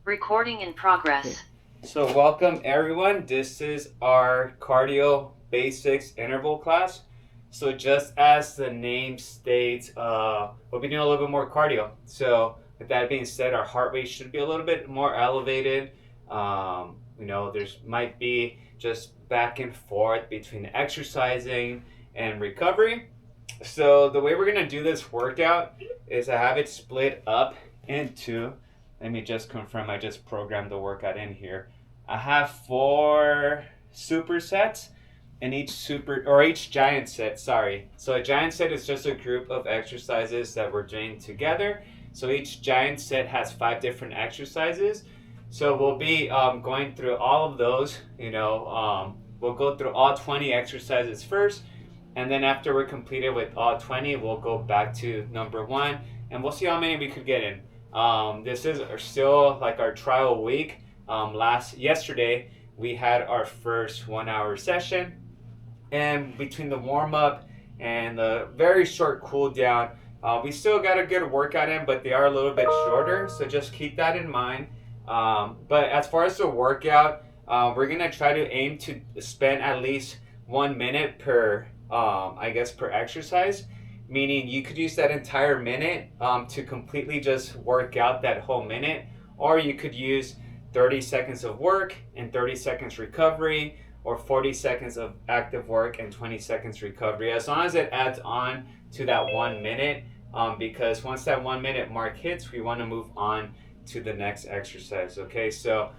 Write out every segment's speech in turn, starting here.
Recording in progress. So welcome everyone. This is our cardio basics interval class. So just as the name states, we'll be doing a little bit more cardio. So with that being said, our heart rate should be a little bit more elevated. There's might be just back and forth between exercising and recovery. So the way we're gonna do this workout is I have it split up into. Let me just confirm. I just programmed the workout in here. I have four supersets, and each giant set. Sorry. So a giant set is just a group of exercises that we're doing together. So each giant set has 5 different exercises. So we'll be going through all of those. We'll go through all 20 exercises first, and then after we're completed with all 20, we'll go back to number one, and we'll see how many we could get in. This is still like our trial week. Yesterday, we had our first 1 hour session, and between the warm up and the very short cool down, we still got a good workout in, but they are a little bit shorter, so just keep that in mind. But as far as the workout, we're gonna try to aim to spend at least 1 minute per exercise. Meaning you could use that entire minute to completely just work out that whole minute, or you could use 30 seconds of work and 30 seconds recovery, or 40 seconds of active work and 20 seconds recovery, as long as it adds on to that 1 minute. Because once that 1 minute mark hits, we want to move on to the next exercise. Okay, so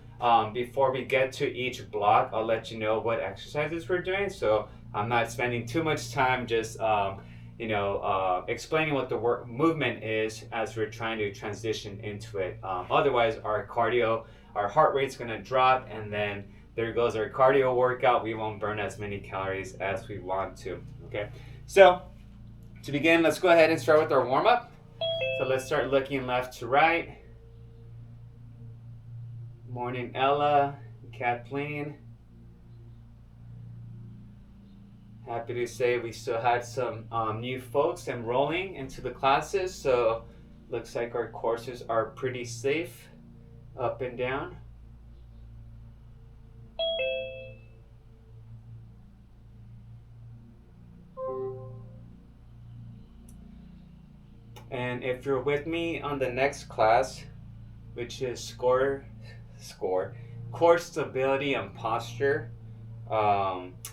before we get to each block, I'll let you know what exercises we're doing. So I'm not spending too much time just explaining what the work movement is as we're trying to transition into it. Otherwise, our heart rate's gonna drop, and then there goes our cardio workout. We won't burn as many calories as we want to. Okay, so to begin, let's go ahead and start with our warm up. So let's start looking left to right. Morning, Ella, Kathleen. Happy to say we still had some new folks enrolling into the classes, so looks like our courses are pretty safe up and down. And if you're with me on the next class, which is core stability and posture,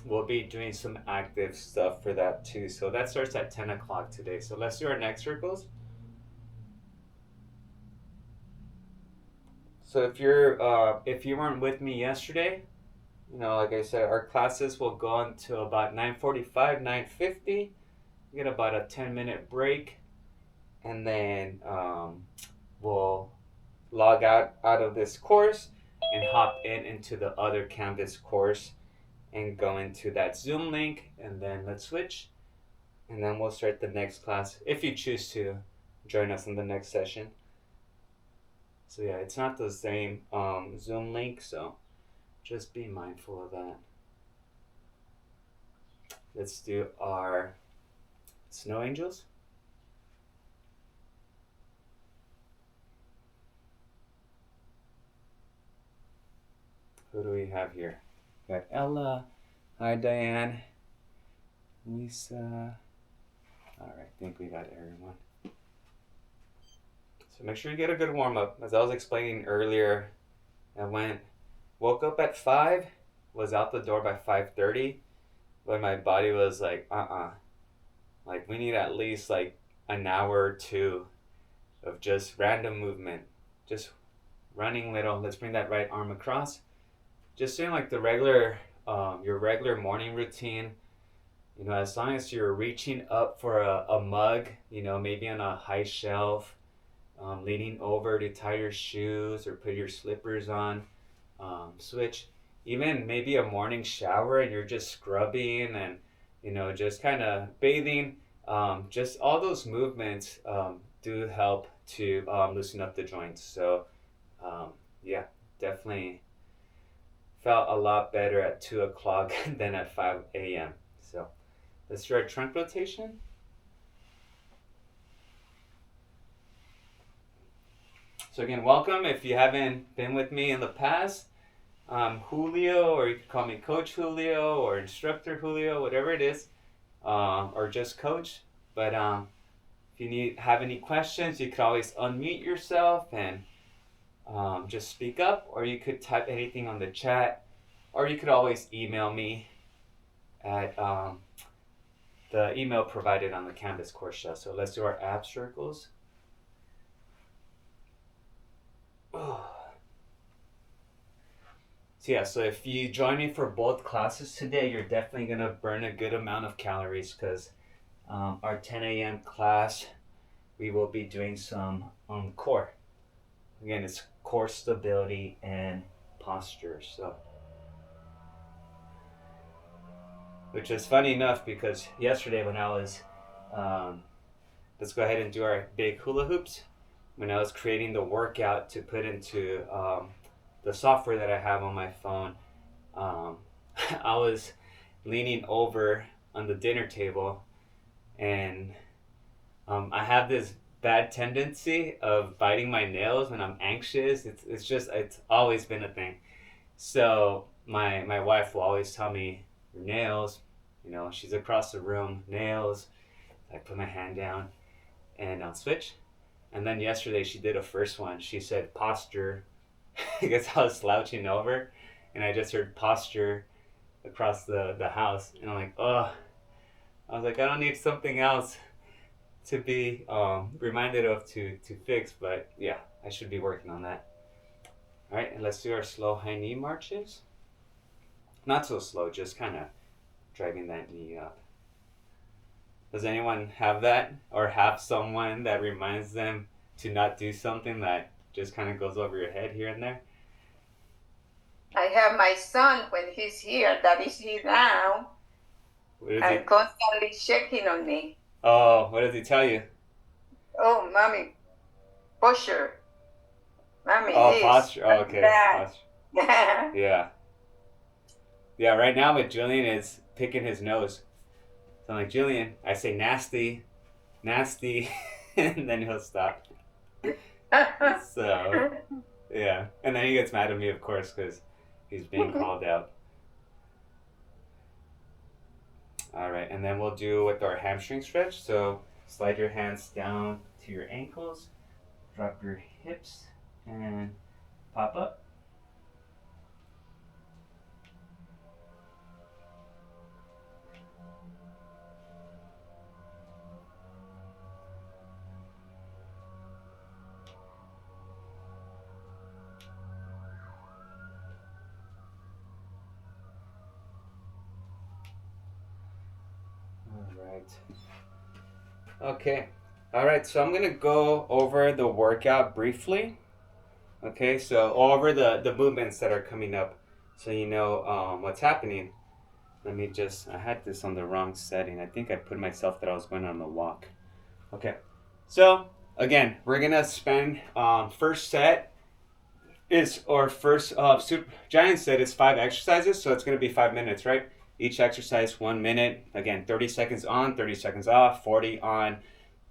we'll be doing some active stuff for that too. So that starts at 10 o'clock today. So let's do our next circles. So if you weren't with me yesterday, like I said, our classes will go until about 9:45, 9:50. We get about a 10-minute break, and then we'll log out of this course and hop into the other Canvas course and go into that Zoom link, and then let's switch, and then we'll start the next class if you choose to join us in the next session. So yeah, it's not the same Zoom link, so just be mindful of that. Let's do our snow angels. Who do we have here? We got Ella. Hi, Diane. Lisa. All right, I think we got everyone. So make sure you get a good warm up. As I was explaining earlier, woke up at 5, was out the door by 5:30, but my body was like, like we need at least like an hour or two of just random movement, just running little. Let's bring that right arm across. Just doing like your regular morning routine. As long as you're reaching up for a mug, maybe on a high shelf, leaning over to tie your shoes or put your slippers on, switch, even maybe a morning shower and you're just scrubbing and, just kind of bathing. Just all those movements do help to loosen up the joints. So, yeah, definitely felt a lot better at 2 o'clock than at 5 a.m. So let's do our trunk rotation. So again, welcome. If you haven't been with me in the past, I'm Julio, or you can call me Coach Julio or Instructor Julio, whatever it is, or just Coach. But if you have any questions, you could always unmute yourself and just speak up, or you could type anything on the chat, or you could always email me at the email provided on the Canvas course shell. So let's do our ab circles. So yeah, so if you join me for both classes today, you're definitely going to burn a good amount of calories, because our 10 a.m. class, we will be doing some core. Again, it's core stability and posture. So, which is funny enough, because yesterday when I was, let's go ahead and do our big hula hoops, when I was creating the workout to put into the software that I have on my phone, I was leaning over on the dinner table, and I have this bad tendency of biting my nails when I'm anxious. It's always been a thing. So my wife will always tell me, your nails, she's across the room, nails. I put my hand down and I'll switch. And then yesterday she did a first one. She said posture. I guess I was slouching over and I just heard posture across the house. And I'm like, oh, I was like, I don't need something else to be reminded of to fix. But yeah, I should be working on that. All right, and let's do our slow high knee marches. Not so slow, just kind of dragging that knee up. Does anyone have that, or have someone that reminds them to not do something that just kind of goes over your head here and there? I have my son when he's here, that is here now, and constantly checking on me. Oh, what does he tell you? Oh, mommy, posture. Mommy, oh, this. Posture. Oh, okay. Posture. Yeah. Yeah, right now with Julian is picking his nose. So I'm like, Julian, I say nasty, nasty, and then he'll stop. So, yeah. And then he gets mad at me, of course, because he's being called out. All right, and then we'll do with our hamstring stretch. So slide your hands down to your ankles, drop your hips, and pop up. Okay. All right, so I'm going to go over the workout briefly. Okay, so over the movements that are coming up, so you know what's happening. Let me just, I had this on the wrong setting. I think I put myself that I was going on the walk. Okay, so again, we're going to spend, first set is, or first super giant set is 5 exercises, so it's going to be 5 minutes, right? Each exercise 1 minute. Again, 30 seconds on, 30 seconds off, 40 on,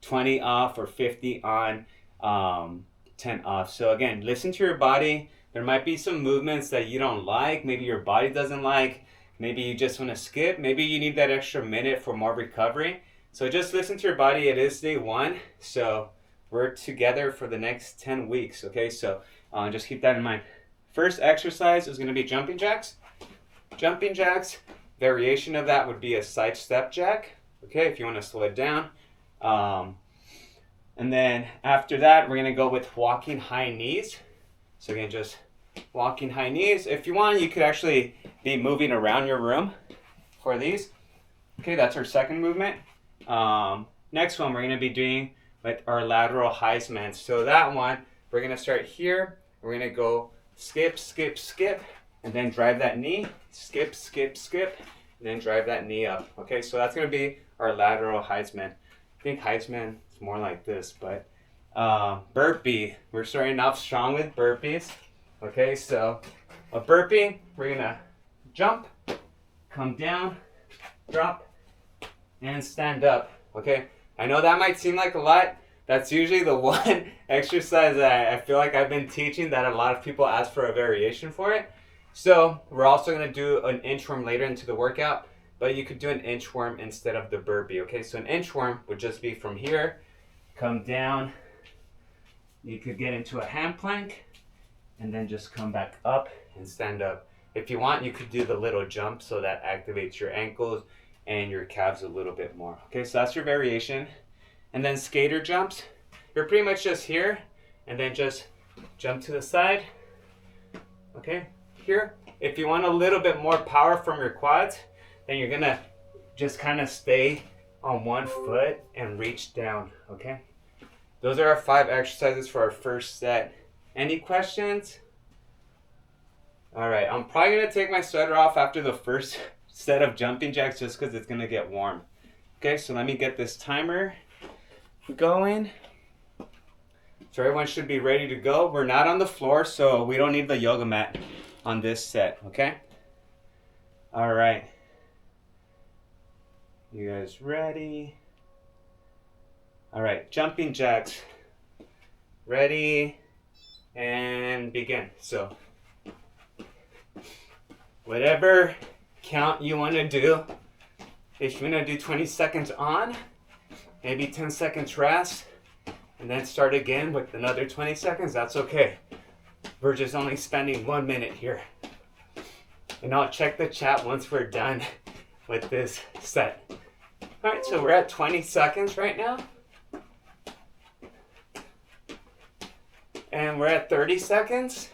20 off, or 50 on, 10 off. So again, listen to your body. There might be some movements that you don't like. Maybe your body doesn't like. Maybe you just want to skip. Maybe you need that extra minute for more recovery. So just listen to your body. It is day 1. So we're together for the next 10 weeks. Okay, so just keep that in mind. First exercise is going to be jumping jacks. Jumping jacks. Variation of that would be a side step jack. Okay, if you want to slow it down. And then after that, we're going to go with walking high knees. So again, just walking high knees. If you want, you could actually be moving around your room for these. Okay, that's our second movement. Next one, we're going to be doing with our lateral Heisman. So that one, we're going to start here. We're going to go skip, skip, skip, and then drive that knee. Skip, skip, skip, and then drive that knee up. Okay, so that's going to be our lateral Heisman. I think Heisman is more like this, but burpee. We're starting off strong with burpees. Okay, so a burpee, we're going to jump, come down, drop, and stand up. Okay, I know that might seem like a lot, That's usually the one exercise that I feel like I've been teaching that a lot of people ask for a variation for it. So we're also going to do an inchworm later into the workout, but you could do an inchworm instead of the burpee, okay? So an inchworm would just be from here, come down, you could get into a hand plank, and then just come back up and stand up. If you want, you could do the little jump so that activates your ankles and your calves a little bit more. Okay, so that's your variation. And then skater jumps, you're pretty much just here, and then just jump to the side, okay? Here, if you want a little bit more power from your quads, then you're gonna just kind of stay on one foot and reach down, okay? Those are our 5 exercises for our first set. Any questions? All right, I'm probably gonna take my sweater off after the first set of jumping jacks just because it's gonna get warm. Okay, so let me get this timer going. So everyone should be ready to go. We're not on the floor, so we don't need the yoga mat on this set, okay? All right. You guys ready? All right, jumping jacks. Ready, and begin. So, whatever count you want to do. If you want to do 20 seconds on, maybe 10 seconds rest, and then start again with another 20 seconds, that's okay. We're just only spending 1 minute here. And I'll check the chat once we're done with this set. All right, so we're at 20 seconds right now. And we're at 30 seconds.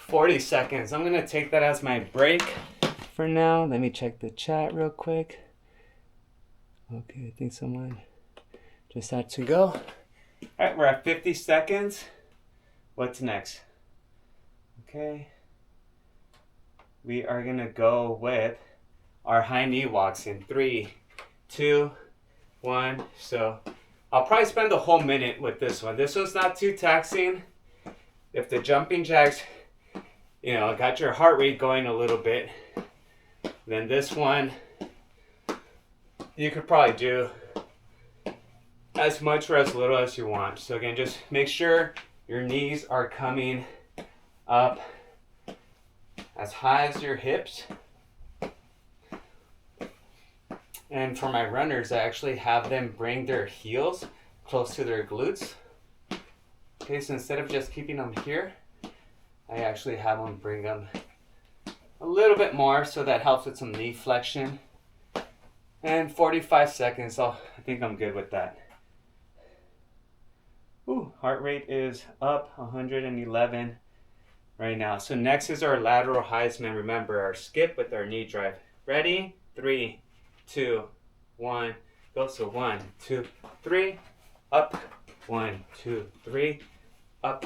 $40 seconds. I'm gonna take that as my break for now. Let me check the chat real quick. Okay, I think someone just had to go. All right, we're at 50 seconds. What's next? Okay. We are gonna go with our high knee walks in 3, 2, 1. So I'll probably spend the whole minute with this one. This one's not too taxing. If the jumping jacks, got your heart rate going a little bit, then this one, you could probably do as much or as little as you want. So again, just make sure your knees are coming up as high as your hips. And for my runners, I actually have them bring their heels close to their glutes. Okay, so instead of just keeping them here, I actually have them bring them a little bit more, so that helps with some knee flexion. And 45 seconds, I think I'm good with that. Ooh, heart rate is up 111 right now. So next is our lateral Heisman. Remember, our skip with our knee drive. Ready? 3, 2, 1, go. So 1, 2, 3, up. 1, 2, 3, up,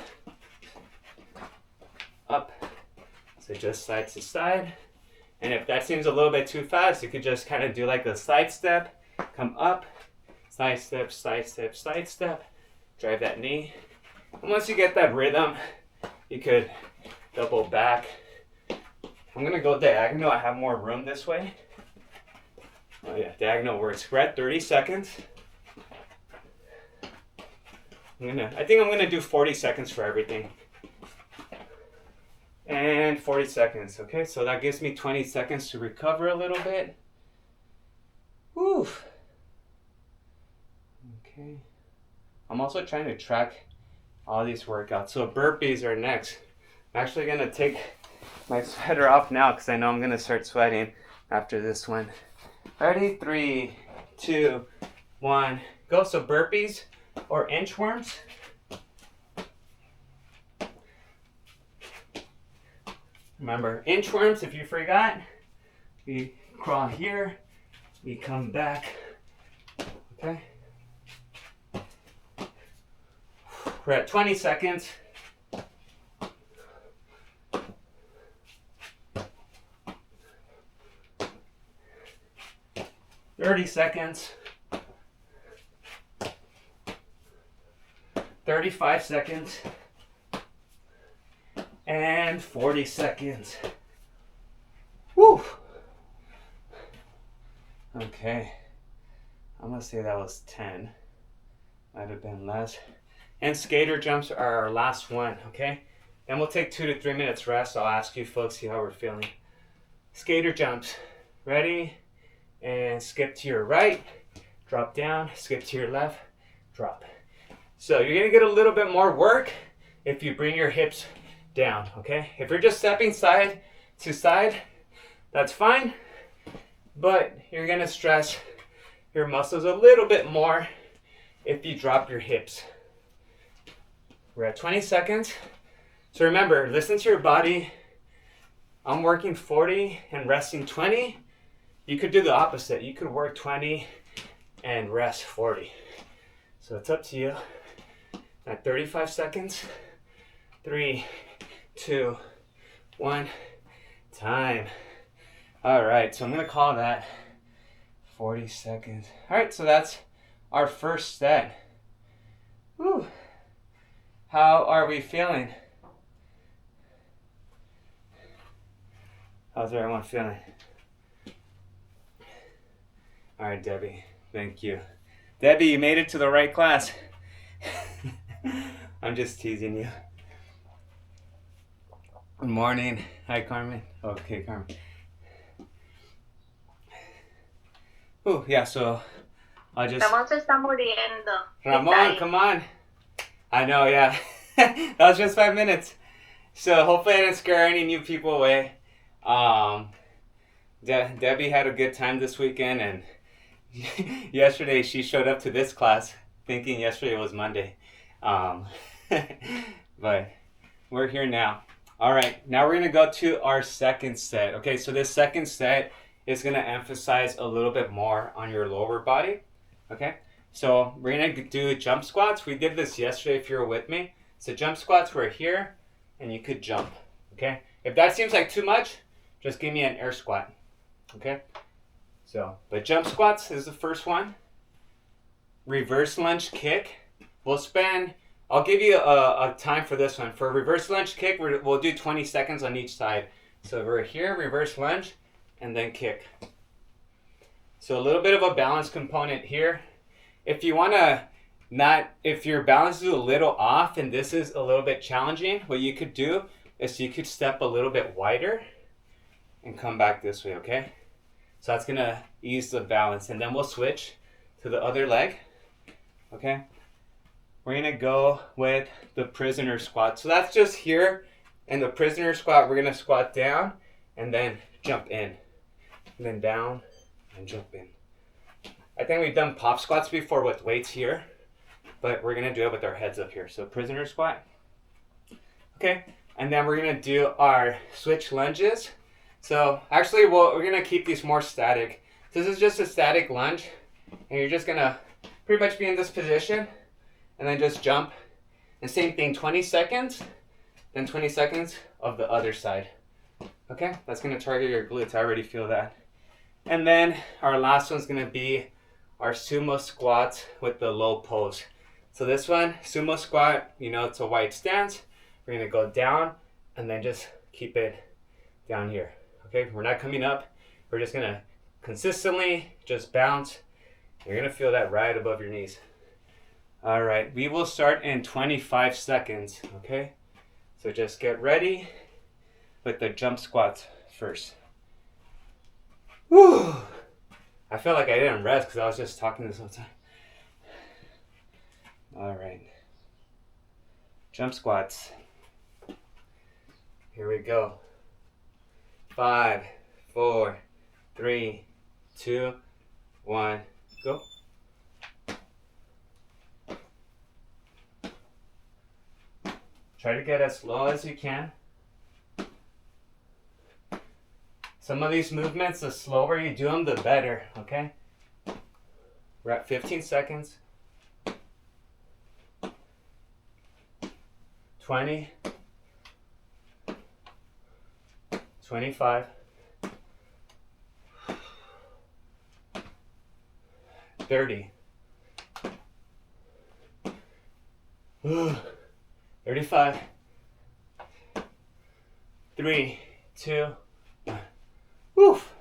up. So just side to side. And if that seems a little bit too fast, you could just kind of do like a side step, come up, side step, side step, side step, drive that knee. And once you get that rhythm, you could double back. I'm gonna go diagonal. I have more room this way. Oh yeah, diagonal works. We're at 30 seconds. I think I'm gonna do 40 seconds for everything. And 40 seconds, okay? So that gives me 20 seconds to recover a little bit. Whew. Okay. I'm also trying to track all these workouts. So burpees are next. I'm actually gonna take my sweater off now because I know I'm gonna start sweating after this one. Ready? 3, 2, 1, go. So burpees or inchworms. Remember, inchworms, if you forgot, we crawl here, we come back, okay? We're at 20 seconds. $30 seconds. 35 seconds. And 40 seconds. Okay. I'm going to say that was 10. Might have been less. And skater jumps are our last one, okay? Then we'll take 2 to 3 minutes rest. I'll ask you folks, see how we're feeling. Skater jumps. Ready? And skip to your right. Drop down. Skip to your left. Drop. So you're going to get a little bit more work if you bring your hips down, okay? If you're just stepping side to side, that's fine. But you're going to stress your muscles a little bit more if you drop your hips. We're at 20 seconds. So remember, listen to your body. I'm working 40 and resting 20. You could do the opposite. You could work 20 and rest 40. So it's up to you. At 35 seconds. 3, 2, 1. Time. All right, so I'm going to call that 40 seconds. All right, so that's our first set. Whew. How are we feeling? How's everyone feeling? All right, Debbie, thank you. Debbie, you made it to the right class. I'm just teasing you. Good morning. Hi, Carmen. Okay, Carmen. Oh, yeah, so I'll just... Ramón se está muriendo. Ramon, come on. I know, yeah. That was just 5 minutes. So hopefully I didn't scare any new people away. Debbie had a good time this weekend, and yesterday she showed up to this class thinking yesterday was Monday. But we're here now. All right, now we're going to go to our second set. Okay, so this second set is going to emphasize a little bit more on your lower body. Okay, so we're going to do jump squats. We did this yesterday if you were with me. So jump squats were here, and you could jump. Okay, if that seems like too much, just give me an air squat. Okay, so, but jump squats is the first one. Reverse lunge kick. I'll give you a time for this one. For a reverse lunge kick, we'll do 20 seconds on each side. So we're here, reverse lunge, and then kick. So a little bit of a balance component here. If you want to if your balance is a little off and this is a little bit challenging, what you could do is you could step a little bit wider and come back this way, okay? So that's going to ease the balance. And then we'll switch to the other leg, okay? We're going to go with the prisoner squat. So that's just here. And the prisoner squat, we're going to squat down and then jump in. And then down and jump in. I think we've done pop squats before with weights here, but we're going to do it with our heads up here. So prisoner squat. Okay, and then we're going to do our switch lunges. So actually, we're going to keep these more static. This is just a static lunge, and you're just going to pretty much be in this position, and then just jump. And same thing, 20 seconds, then 20 seconds of the other side. Okay, that's going to target your glutes. I already feel that. And then our last one's going to be our sumo squats with the low pose. So this one, sumo squat, it's a wide stance. We're going to go down and then just keep it down here. Okay, we're not coming up. We're just going to consistently just bounce. You're going to feel that right above your knees. All right, we will start in 25 seconds, okay? So just get ready with the jump squats first. Whew. I feel like I didn't rest because I was just talking this whole time. All right. Jump squats. Here we go. 5, 4, 3, 2, 1, go. Try to get as slow as you can. Some of these movements, the slower you do them, the better, okay? We're at 15 seconds. 20. 25. 30. 35. 3, 2, 1. Woof.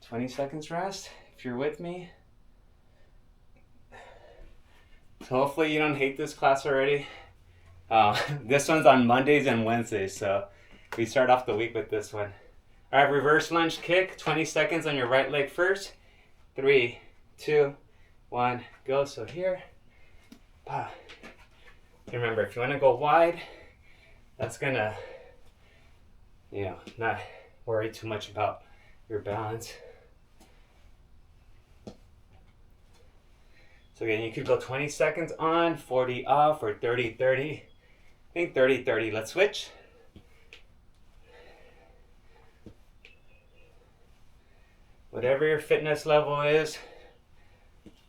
20 seconds rest, if you're with me. So hopefully you don't hate this class already. This one's on Mondays and Wednesdays, so we start off the week with this one. All right, reverse lunge kick, 20 seconds on your right leg first. 3, 2, 1, go. So here. Remember, if you want to go wide, that's gonna, not worry too much about your balance. So again, you could go 20 seconds on, 40 off, or 30-30. I think 30-30. Let's switch. Whatever your fitness level is,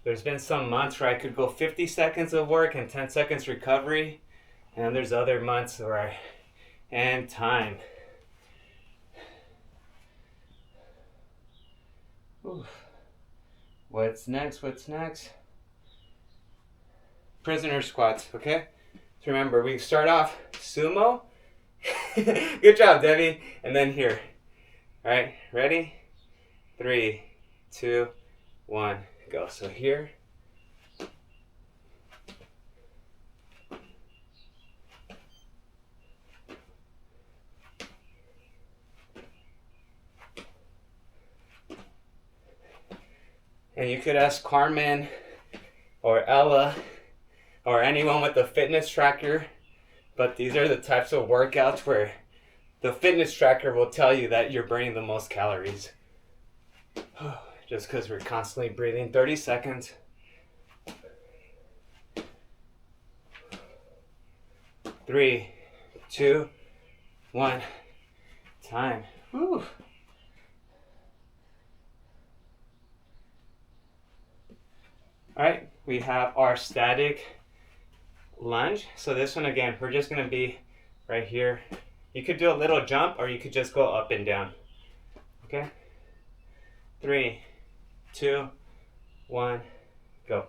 there's been some months where I could go 50 seconds of work and 10 seconds recovery. And there's other months where and time. Ooh. What's next? Prisoner squats, okay? So remember, we start off sumo. Good job, Debbie. And then here. All right, ready? 3, 2, 1, go. So here. And you could ask Carmen or Ella or anyone with a fitness tracker, but these are the types of workouts where the fitness tracker will tell you that you're burning the most calories. Just because we're constantly breathing. 30 seconds. 3, 2, 1, time. Whew. All right, we have our static lunge. So this one, again, we're just gonna be right here. You could do a little jump or you could just go up and down. Okay? 3, 2, 1, go.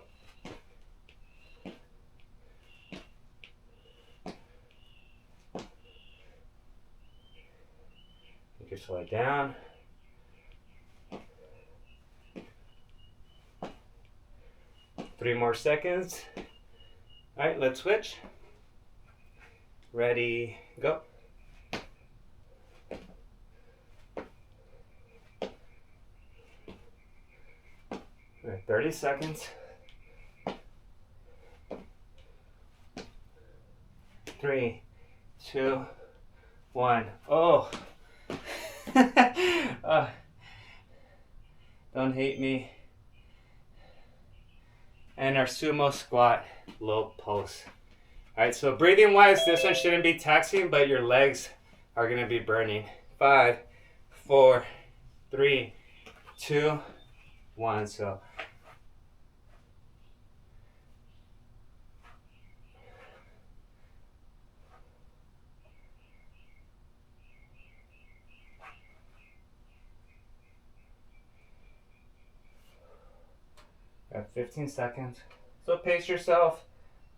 You can slow it down. Three more seconds. All right, let's switch. Ready, go. All right, 30 seconds. 3, 2, 1. Oh. Don't hate me. And our sumo squat, low pulse. All right, so breathing wise, this one shouldn't be taxing, but your legs are gonna be burning. 5, 4, 3, 2, 1. So got 15 seconds. So pace yourself.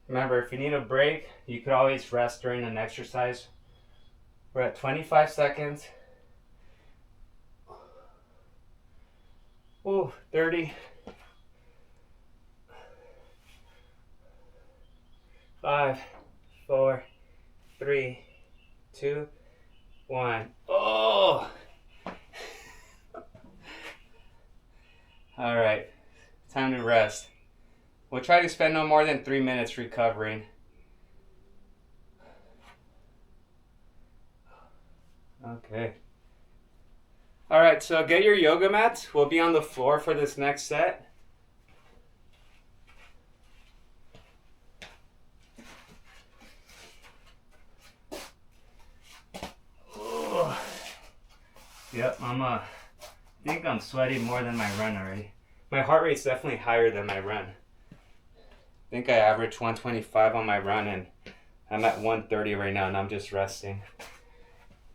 Remember, if you need a break, you could always rest during an exercise. We're at 25 seconds. Ooh, 30. 5, 4, 3, 2, 1. Oh! All right. Time to rest. We'll try to spend no more than 3 minutes recovering. Okay. All right, so get your yoga mats. We'll be on the floor for this next set. Oh. Yep, I think I'm sweating more than my run already. My heart rate's definitely higher than my run. I think I averaged 125 on my run and I'm at 130 right now and I'm just resting.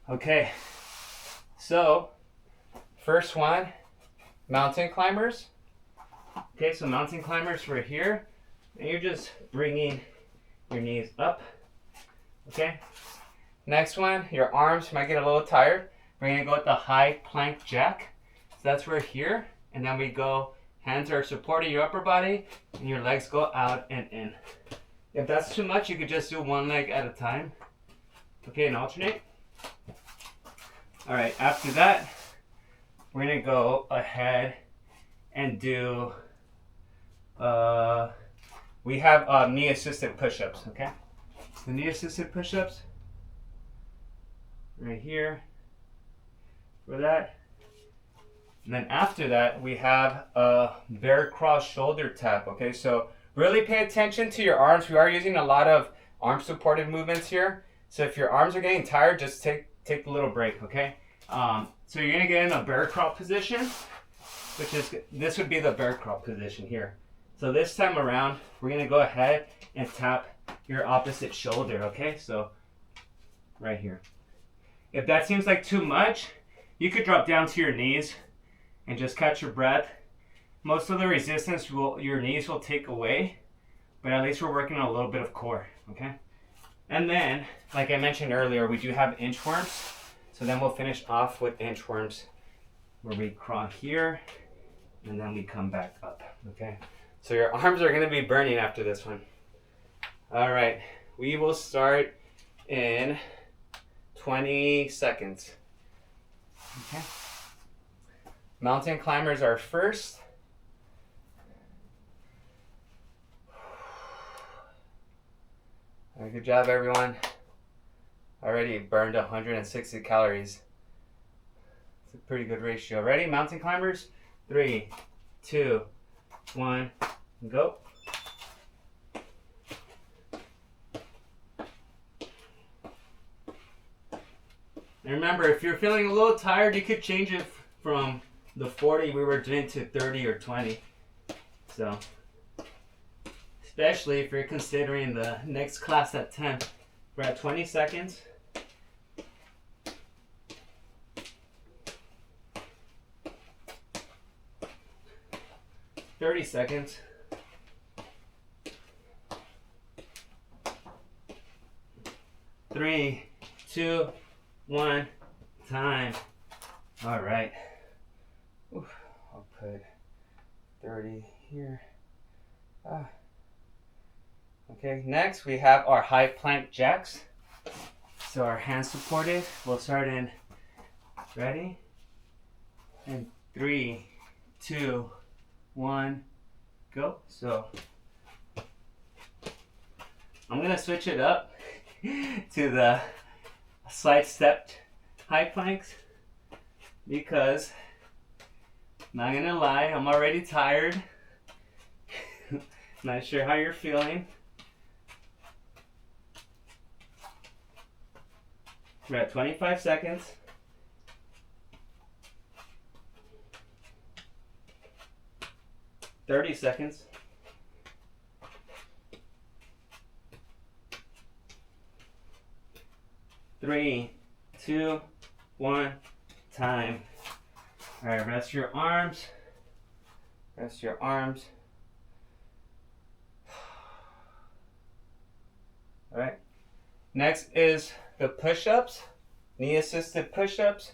Okay, so first one, mountain climbers. Okay, so mountain climbers, we're here and you're just bringing your knees up. Okay, next one, your arms might get a little tired. We're gonna go with the high plank jack. So that's right here. And then we go, hands are supporting your upper body, and your legs go out and in. If that's too much, you could just do one leg at a time. Okay, and alternate. All right, after that, we're gonna go ahead and do, we have knee assisted push-ups, okay? The knee assisted push-ups, right here, for that. And then after that, we have a bear crawl shoulder tap, okay? So really pay attention to your arms. We are using a lot of arm supported movements here. So if your arms are getting tired, just take a little break, okay? So you're gonna get in a bear crawl position, which is, this would be the bear crawl position here. So this time around, we're gonna go ahead and tap your opposite shoulder, okay? So right here. If that seems like too much, you could drop down to your knees and just catch your breath. Most of the resistance your knees will take away, but at least we're working on a little bit of core, okay? And then, like I mentioned earlier, we do have inchworms. So then we'll finish off with inchworms where we crawl here and then we come back up, okay? So your arms are gonna be burning after this one. All right, we will start in 20 seconds, okay? Mountain climbers are first. All right, good job, everyone. Already burned 160 calories. It's a pretty good ratio. Ready, mountain climbers? 3, 2, 1, go. And remember, if you're feeling a little tired, you could change it from the 40 we were doing to 30 or 20. So, especially if you're considering the next class at 10. We're at 20 seconds. $30 seconds. 3, 2, 1, time. All right. Oof, I'll put 30 here. Okay, next we have our high plank jacks. So our hands supported. We'll start in, ready? And 3, 2, 1, go. So I'm gonna switch it up to the side stepped high planks because, not gonna lie, I'm already tired. Not sure how you're feeling. We're at 25 seconds. $30 seconds. 3, 2, 1, time. All right, rest your arms. Rest your arms. All right. Next is the push-ups, knee-assisted push-ups.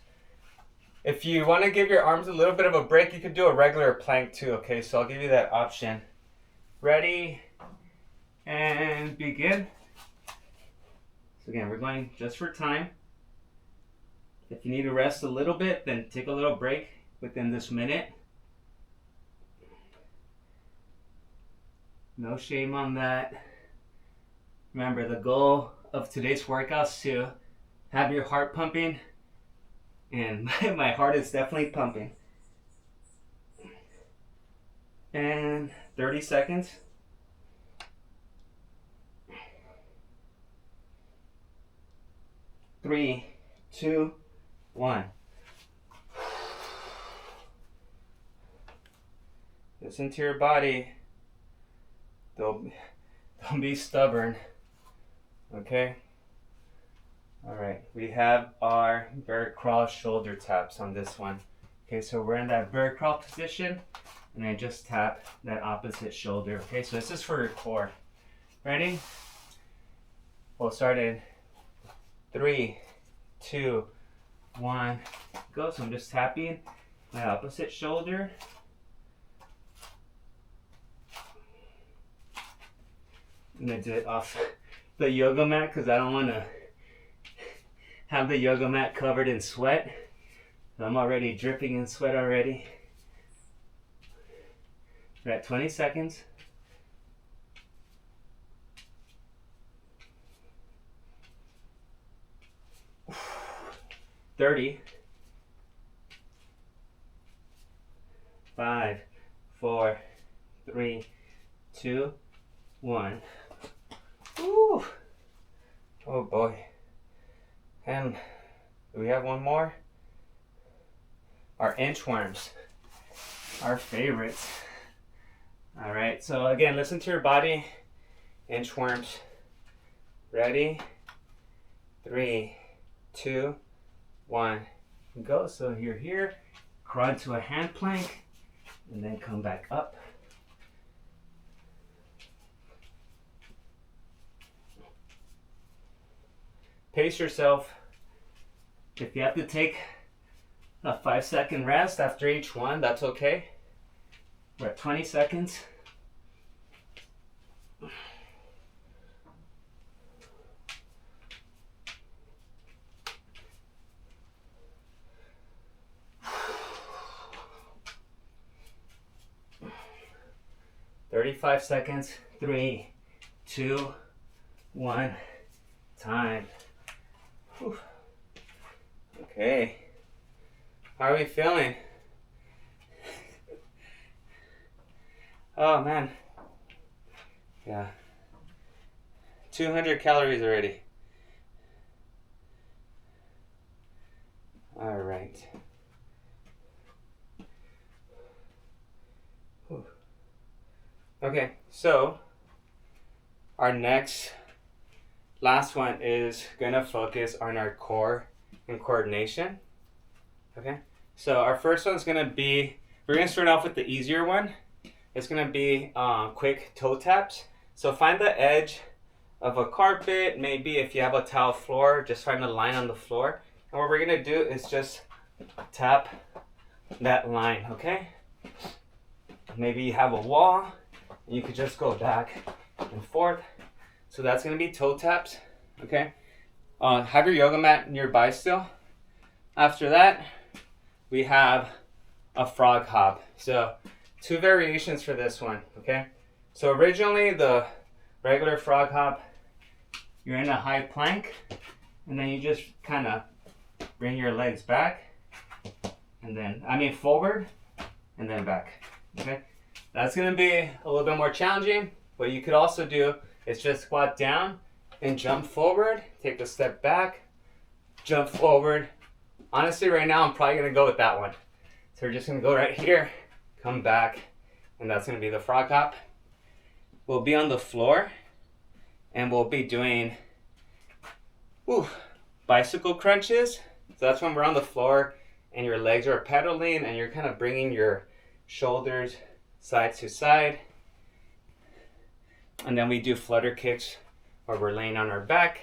If you want to give your arms a little bit of a break, you could do a regular plank too, okay? So I'll give you that option. Ready, and begin. So again, we're going just for time. If you need to rest a little bit, then take a little break within this minute. No shame on that. Remember, the goal of today's workout is to have your heart pumping, and my heart is definitely pumping. And 30 seconds. 3, 2, 1. Listen to your body. Don't be stubborn. Okay? Alright, we have our bear crawl shoulder taps on this one. Okay, so we're in that bear crawl position, and I just tap that opposite shoulder. Okay, so this is for your core. Ready? We'll start in 3, 2, 1, go. So I'm just tapping my opposite shoulder. I'm gonna do it off the yoga mat because I don't want to have the yoga mat covered in sweat. I'm already dripping in sweat already. We're at 20 seconds. $30. 5, 4, 3, 2, 1. Woo! Oh boy. And do we have one more? Our inchworms. Our favorites. Alright, so again, listen to your body. Inchworms. Ready? 3, 2, 1. Go. So you're here. Crawl into a hand plank. And then come back up. Pace yourself. If you have to take a 5-second rest after each one, that's okay. We're at 20 seconds. $35 seconds. 3, 2, 1. Time. Whew. Okay. How are we feeling? Oh man. Yeah. 200 calories already. All right. Whew. Okay, so our last one is gonna focus on our core and coordination. Okay, so our first one's gonna be, we're gonna start off with the easier one. It's gonna be quick toe taps. So find the edge of a carpet, maybe if you have a tile floor, just find a line on the floor. And what we're gonna do is just tap that line, okay? Maybe you have a wall, and you could just go back and forth. So that's gonna be toe taps, okay? Have your yoga mat nearby still. After that, we have a frog hop. So 2 variations for this one, okay? So originally the regular frog hop, you're in a high plank, and then you just kind of bring your legs back, and then, forward, and then back, okay? That's gonna be a little bit more challenging. What you could also do is just squat down and jump forward, take a step back, jump forward. Honestly, right now, I'm probably gonna go with that one. So we're just gonna go right here, come back, and that's gonna be the frog hop. We'll be on the floor, and we'll be doing bicycle crunches. So that's when we're on the floor, and your legs are pedaling, and you're kind of bringing your shoulders side to side. And then we do flutter kicks, where we're laying on our back,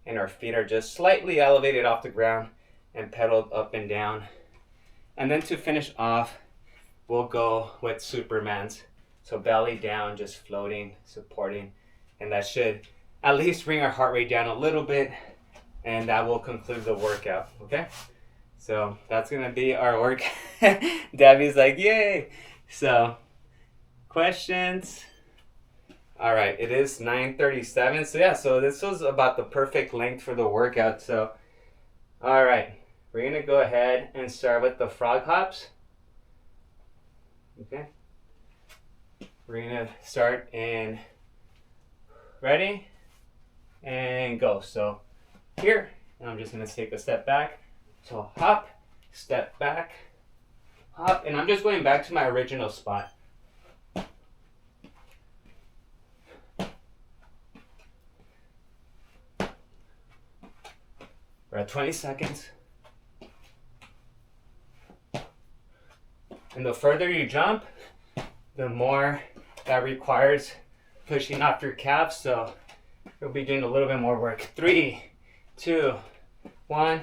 and our feet are just slightly elevated off the ground and pedaled up and down. And then to finish off, we'll go with Supermans. So belly down, just floating, supporting. And that should at least bring our heart rate down a little bit. And that will conclude the workout, okay? So that's gonna be our work. Debbie's like, yay! So, questions? All right, it is 9:37. So yeah, so this was about the perfect length for the workout. So, all right, we're gonna go ahead and start with the frog hops. Okay. We're gonna start in ready and go. So here, and I'm just gonna take a step back. So hop, step back, hop, and I'm just going back to my original spot. We're at 20 seconds. And the further you jump, the more that requires pushing off your calves. So you'll be doing a little bit more work. 3, 2, 1,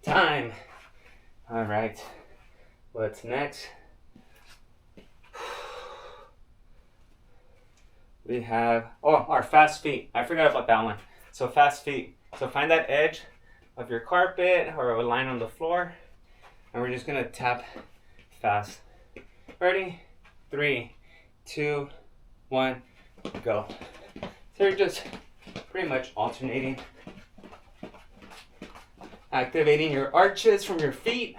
time. All right. What's next? We have, our fast feet. I forgot about that one. So fast feet. So find that edge of your carpet or a line on the floor, and we're just gonna tap fast. Ready? 3, 2, 1, go. So you're just pretty much alternating, activating your arches from your feet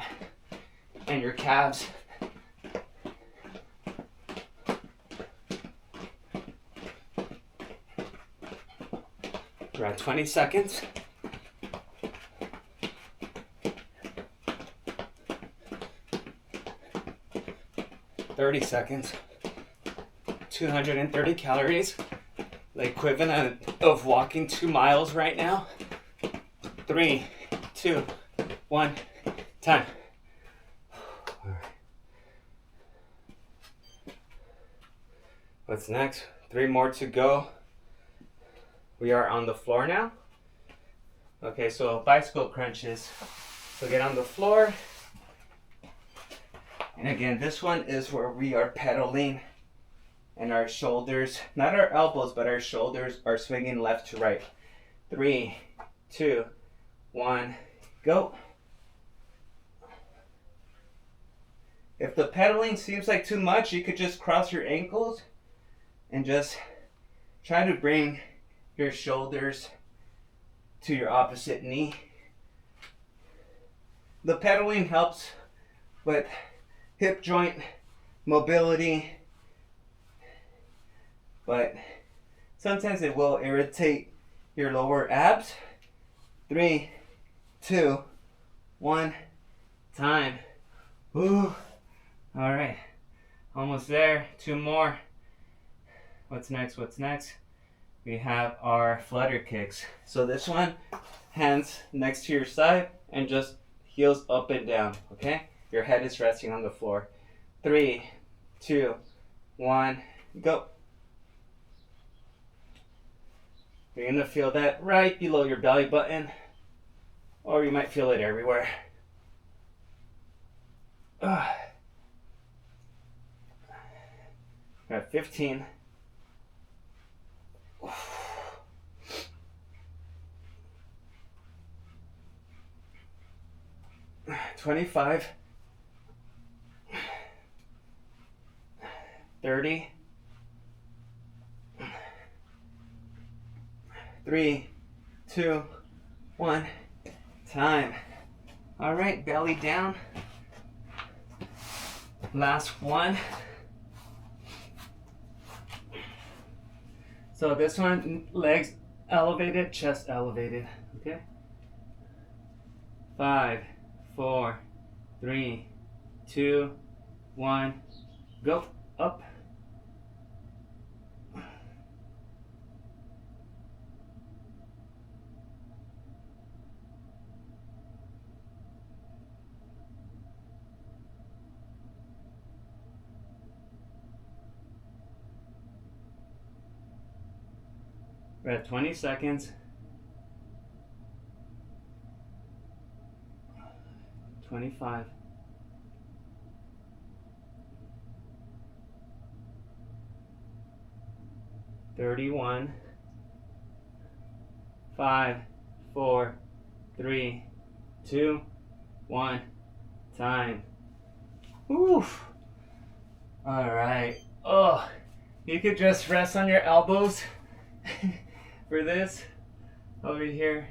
and your calves. We're at 20 seconds. $30. 230 calories, the equivalent of walking 2 miles right now. 3, 2, 1, time. What's next? 3 more to go. We are on the floor now. Okay, so bicycle crunches. So get on the floor. And again, this one is where we are pedaling and our shoulders, not our elbows, but our shoulders are swinging left to right. 3, 2, 1, go. If the pedaling seems like too much, you could just cross your ankles and just try to bring your shoulders to your opposite knee. The pedaling helps with hip joint mobility, but sometimes it will irritate your lower abs. 3, 2, 1, time. Ooh. All right, almost there. 2 more. What's next? What's next? We have our flutter kicks. So this one, hands next to your side and just heels up and down, okay? Your head is resting on the floor. 3, 2, 1, go. You're gonna feel that right below your belly button, or you might feel it everywhere. We're at 15. 25. 30. 3, 2, 1, time. All right, belly down. Last one. So this one, legs elevated, chest elevated, okay? 5, 4, 3, 2, 1, go, up. We're at 20 seconds. 25. 31. 5, 4, 3, 2, 1, time. Oof. All right. Oh, you could just rest on your elbows for this over here.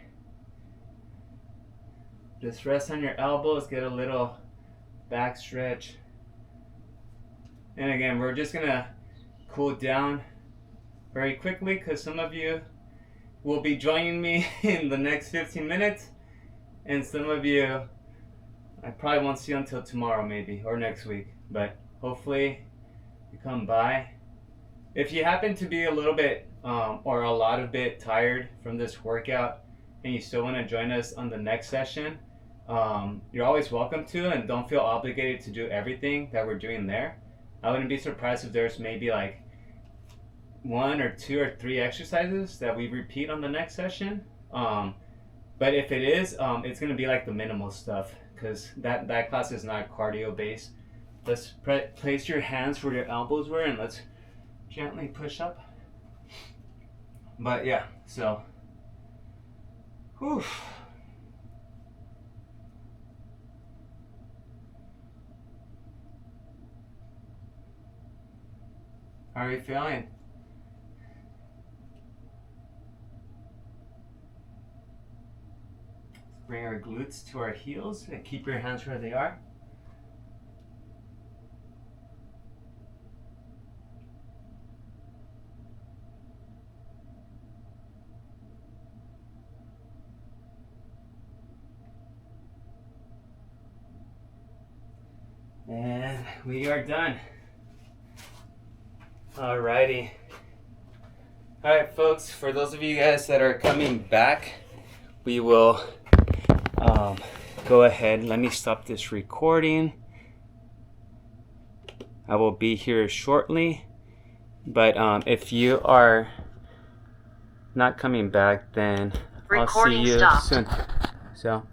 Just rest on your elbows, get a little back stretch. And again, we're just gonna cool down very quickly because some of you will be joining me in the next 15 minutes, and some of you I probably won't see until tomorrow maybe, or next week, but hopefully you come by. If you happen to be a little bit or a lot of bit tired from this workout and you still want to join us on the next session, you're always welcome to, and don't feel obligated to do everything that we're doing there. I wouldn't be surprised if there's maybe like 1 or 2 or 3 exercises that we repeat on the next session. But if it is, it's going to be like the minimal stuff, because that class is not cardio based. Let's place your hands where your elbows were and let's gently push up. But yeah, so whew. How are you feeling? Let's bring our glutes to our heels and keep your hands where they are. And we are done. Alrighty. Alright folks, for those of you guys that are coming back, we will go ahead. Let me stop this recording. I will be here shortly. But if you are not coming back, then I'll see you soon. So